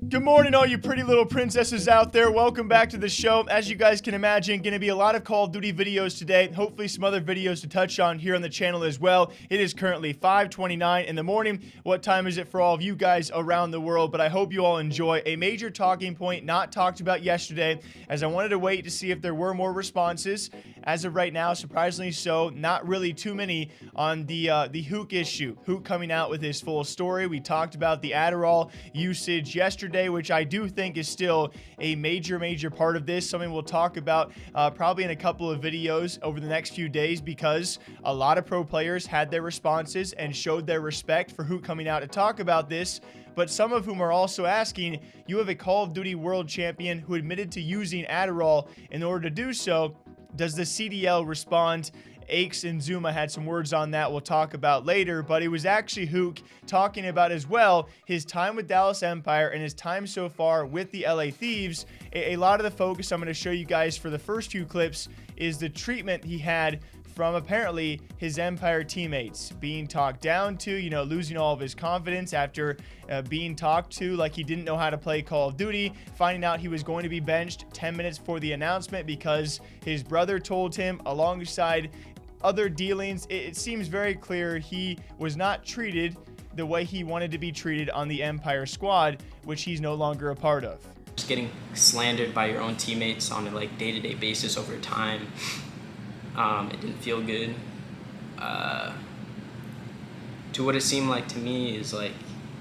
Good morning, all you pretty little princesses out there. Welcome back to the show. As you guys can imagine, going to be a lot of Call of Duty videos today. Hopefully some other videos to touch on here on the channel as well. It is currently 5:29 in the morning. What time is it for all of you guys around the world? But I hope you all enjoy a major talking point not talked about yesterday, as I wanted to wait to see if there were more responses. As of right now, surprisingly so, not really too many on the Huke issue. Huke coming out with his full story. We talked about the Adderall usage yesterday, which I do think is still a major part of this. Something we'll talk about probably in a couple of videos over the next few days, because a lot of pro players had their responses and showed their respect for Huke coming out to talk about this. But some of whom are also asking, you have a Call of Duty world champion who admitted to using Adderall in order to do so. Does the CDL respond? Aches and Zuma had some words on that we'll talk about later, but it was actually Huke talking about as well his time with Dallas Empire and his time so far with the LA Thieves. A lot of the focus I'm going to show you guys for the first few clips is the treatment he had from apparently his Empire teammates, being talked down to, losing all of his confidence after being talked to like he didn't know how to play Call of Duty, finding out he was going to be benched 10 minutes before the announcement because his brother told him, alongside other dealings. It seems very clear he was not treated the way he wanted to be treated on the Empire squad, which he's no longer a part of. Just getting slandered by your own teammates on a day-to-day basis over time. It didn't feel good. To what it seemed like to me is a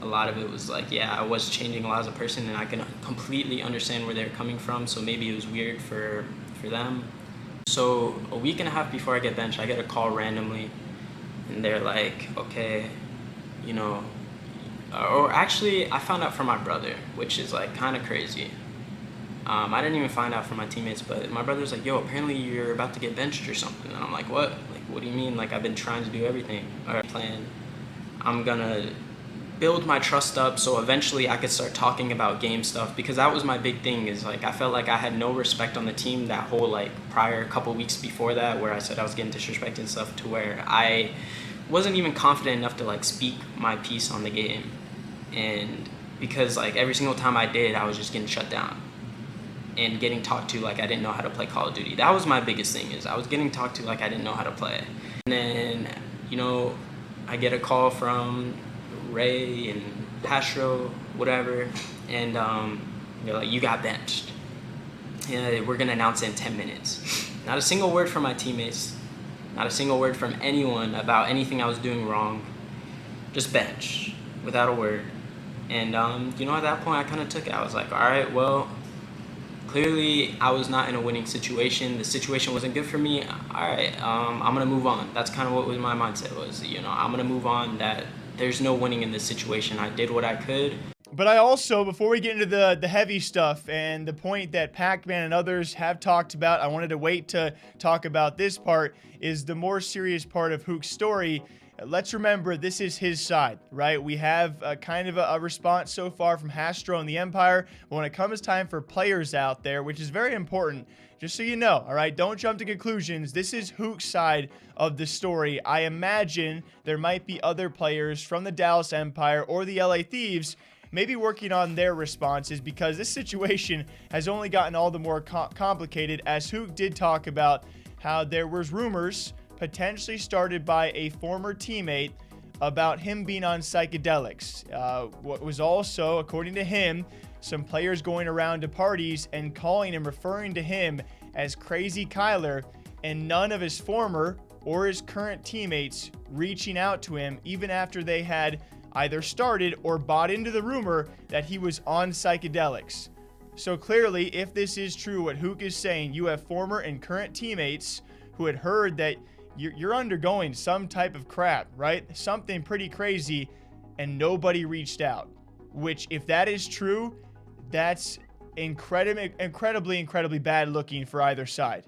lot of it was I was changing a lot as a person, and I can completely understand where they're coming from. So maybe it was weird for them. So a week and a half before I get benched, I get a call randomly, and they're like, okay, or actually I found out from my brother, which is kind of crazy. I didn't even find out from my teammates, but my brother was like, yo, apparently you're about to get benched or something. And I'm like, what? What do you mean? I've been trying to do everything. Or plan. I'm gonna build my trust up so eventually I could start talking about game stuff, because that was my big thing, is I felt like I had no respect on the team that whole prior couple weeks before that, where I said I was getting disrespected and stuff, to where I wasn't even confident enough to speak my piece on the game. And because every single time I did, I was just getting shut down and getting talked to I didn't know how to play Call of Duty. That was my biggest thing, is I was getting talked to I didn't know how to play. And then, I get a call from Ray and Pastro, whatever, and they're like, you got benched. Yeah, we're gonna announce it in 10 minutes. Not a single word from my teammates, not a single word from anyone about anything I was doing wrong. Just benched, without a word. And at that point I kind of took it. I was like, all right, well, clearly I was not in a winning situation. The situation wasn't good for me. All right, I'm gonna move on. That's kind of what was my mindset was, I'm gonna move on, that there's no winning in this situation. I did what I could. But I also, before we get into the heavy stuff and the point that Pac-Man and others have talked about, I wanted to wait to talk about this part, is the more serious part of Huke's story. Let's remember, this is his side, right? We have kind of a response so far from Hastro and the Empire. But when it comes time for players out there, which is very important, just so you know, all right, don't jump to conclusions. This is Huke's side of the story. I imagine there might be other players from the Dallas Empire or the LA Thieves maybe working on their responses, because this situation has only gotten all the more complicated, as Huke did talk about how there was rumors potentially started by a former teammate about him being on psychedelics. What was also, according to him, some players going around to parties and calling and referring to him as Crazy Kyler, and none of his former or his current teammates reaching out to him even after they had either started or bought into the rumor that he was on psychedelics. So clearly, if this is true, what Huke is saying, you have former and current teammates who had heard that you're undergoing some type of crap, right? Something pretty crazy, and nobody reached out. Which, if that is true, that's incredibly bad looking for either side.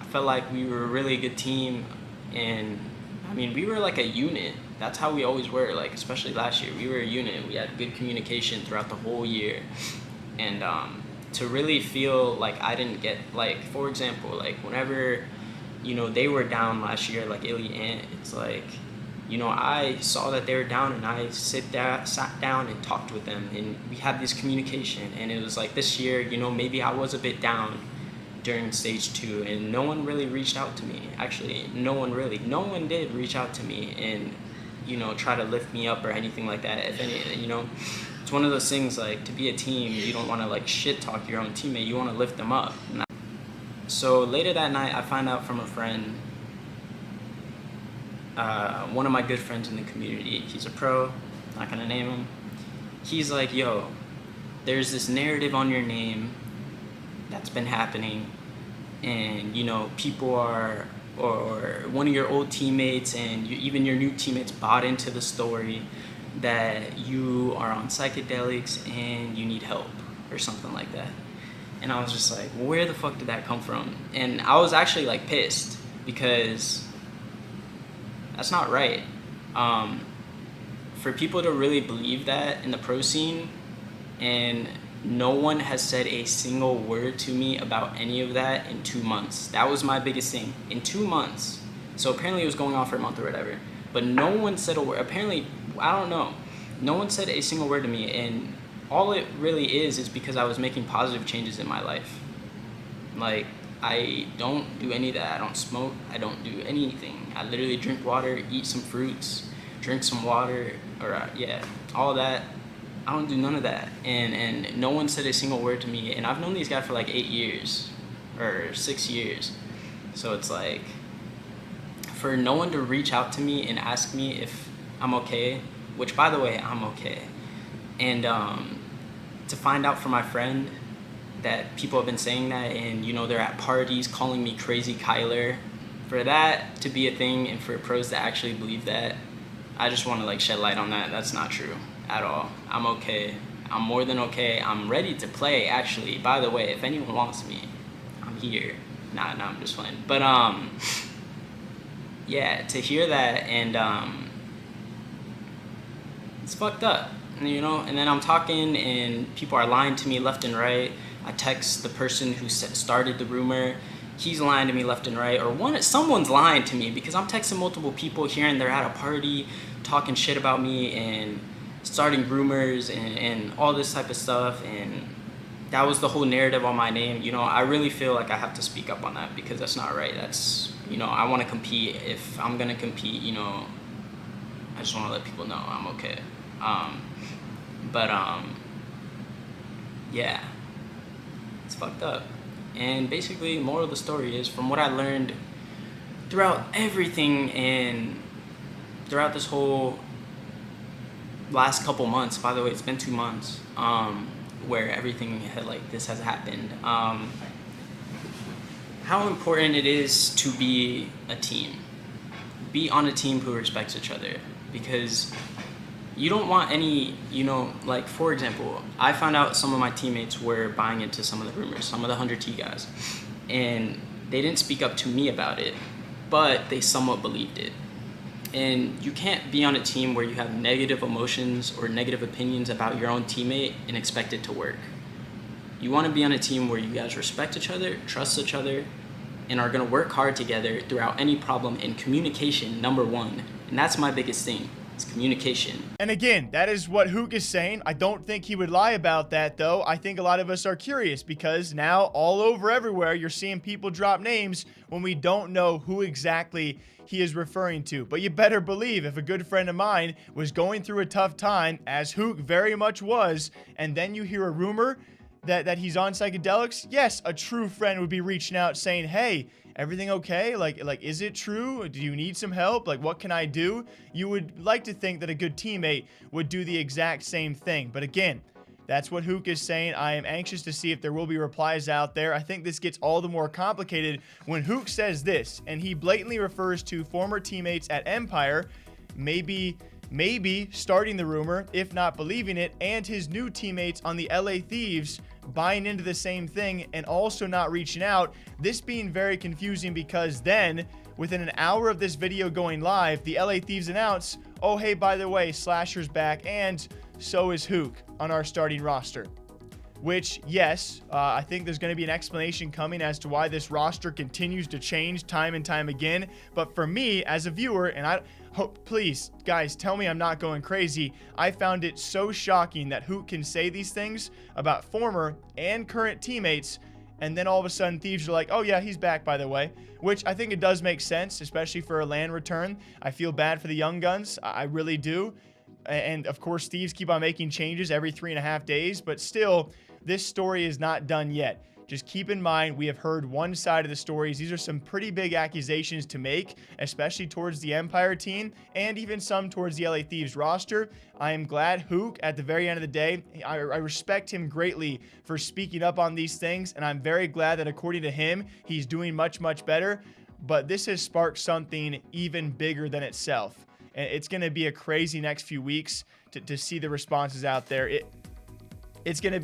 I felt like we were a really good team, and we were like a unit. That's how we always were, especially last year. We were a unit. We had good communication throughout the whole year. And to really feel like I didn't get, for example, whenever, they were down last year, Illy Ant, it's I saw that they were down, and I sat down and talked with them, and we had this communication. And it was like this year, maybe I was a bit down during stage 2, and no one really reached out to me. Actually, no one did reach out to me and try to lift me up or anything like that. If any, it's one of those things, like, to be a team, you don't want to like shit talk your own teammate, you want to lift them up. So later that night, I find out from a friend, one of my good friends in the community. He's a pro, not gonna name him. He's like, yo, there's this narrative on your name that's been happening, and people are, or one of your old teammates and even your new teammates bought into the story that you are on psychedelics and you need help or something like that. And I was just like, where the fuck did that come from? And I was actually like pissed, because that's not right. For people to really believe that in the pro scene, and no one has said a single word to me about any of that in 2 months. That was my biggest thing. In 2 months. So apparently it was going on for a month or whatever. But no one said a word. Apparently, I don't know. No one said a single word to me. And all it really is because I was making positive changes in my life. Like, I don't do any of that. I don't smoke. I don't do anything. I literally drink water, eat some fruits, drink some water, or all that. I don't do none of that. And no one said a single word to me. And I've known these guys for like 8 years or 6 years. So it's like, for no one to reach out to me and ask me if I'm okay, which, by the way, I'm okay. And to find out from my friend that people have been saying that, and they're at parties calling me crazy Kyler, for that to be a thing, and for pros to actually believe that, I just want to like shed light on that. That's not true at all. I'm okay. I'm more than okay. I'm ready to play, actually. By the way, if anyone wants me, I'm here. Nah, I'm just playing. But to hear that, and it's fucked up, and then I'm talking and people are lying to me left and right. I text the person who started the rumor. He's lying to me left and right, or someone's lying to me, because I'm texting multiple people here and they're at a party talking shit about me and starting rumors and all this type of stuff. And that was the whole narrative on my name. I really feel like I have to speak up on that, because that's not right. That's, I want to compete. If I'm going to compete, I just want to let people know I'm okay. It's fucked up. And basically, moral of the story is, from what I learned throughout everything and throughout this whole last couple months, by the way, it's been 2 months, where everything this has happened, how important it is to be a team. Be on a team who respects each other, because you don't want any, like, for example, I found out some of my teammates were buying into some of the rumors, some of the 100T guys, and they didn't speak up to me about it, but they somewhat believed it. And you can't be on a team where you have negative emotions or negative opinions about your own teammate and expect it to work. You want to be on a team where you guys respect each other, trust each other, and are going to work hard together throughout any problem. And communication, number one. And that's my biggest thing. It's communication. And again, that is what Huke is saying. I don't think he would lie about that, though. I think a lot of us are curious, because now all over everywhere, you're seeing people drop names when we don't know who exactly he is referring to. But you better believe, if a good friend of mine was going through a tough time, as Huke very much was, and then you hear a rumor that he's on psychedelics, yes, a true friend would be reaching out saying, hey, everything okay? Like, is it true? Do you need some help? Like, what can I do? You would like to think that a good teammate would do the exact same thing. But again, that's what Huke is saying. I am anxious to see if there will be replies out there. I think this gets all the more complicated when Huke says this, and he blatantly refers to former teammates at Empire, maybe starting the rumor, if not believing it, and his new teammates on the LA Thieves buying into the same thing and also not reaching out. This being very confusing, because then within an hour of this video going live, the LA Thieves announce, oh, hey, by the way, Slasher's back, and so is Huke on our starting roster. which, yes, I think there's going to be an explanation coming as to why this roster continues to change time and time again. But for me, as a viewer, and I hope, please, guys, tell me I'm not going crazy, I found it so shocking that Huke can say these things about former and current teammates, and then all of a sudden Thieves are like, oh yeah, he's back, by the way, which I think it does make sense, especially for a LAN return. I feel bad for the young guns. I really do. And of course, Thieves keep on making changes every 3.5 days, but still, this story is not done yet. Just keep in mind, we have heard one side of the stories. These are some pretty big accusations to make, especially towards the Empire team and even some towards the LA Thieves roster. I am glad Huke, at the very end of the day, I respect him greatly for speaking up on these things, and I'm very glad that according to him, he's doing much, much better. But this has sparked something even bigger than itself. And it's going to be a crazy next few weeks to see the responses out there. It's going to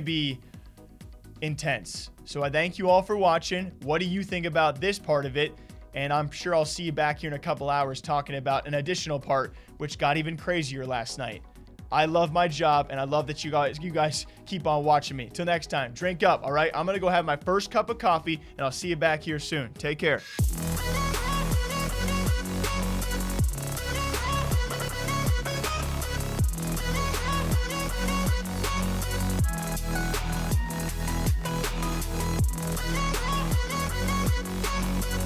be intense. So I thank you all for watching. What do you think about this part of it? And I'm sure I'll see you back here in a couple hours talking about an additional part, which got even crazier last night. I love my job, and I love that you guys keep on watching me. Till next time, drink up, all right? I'm going to go have my first cup of coffee, and I'll see you back here soon. Take care.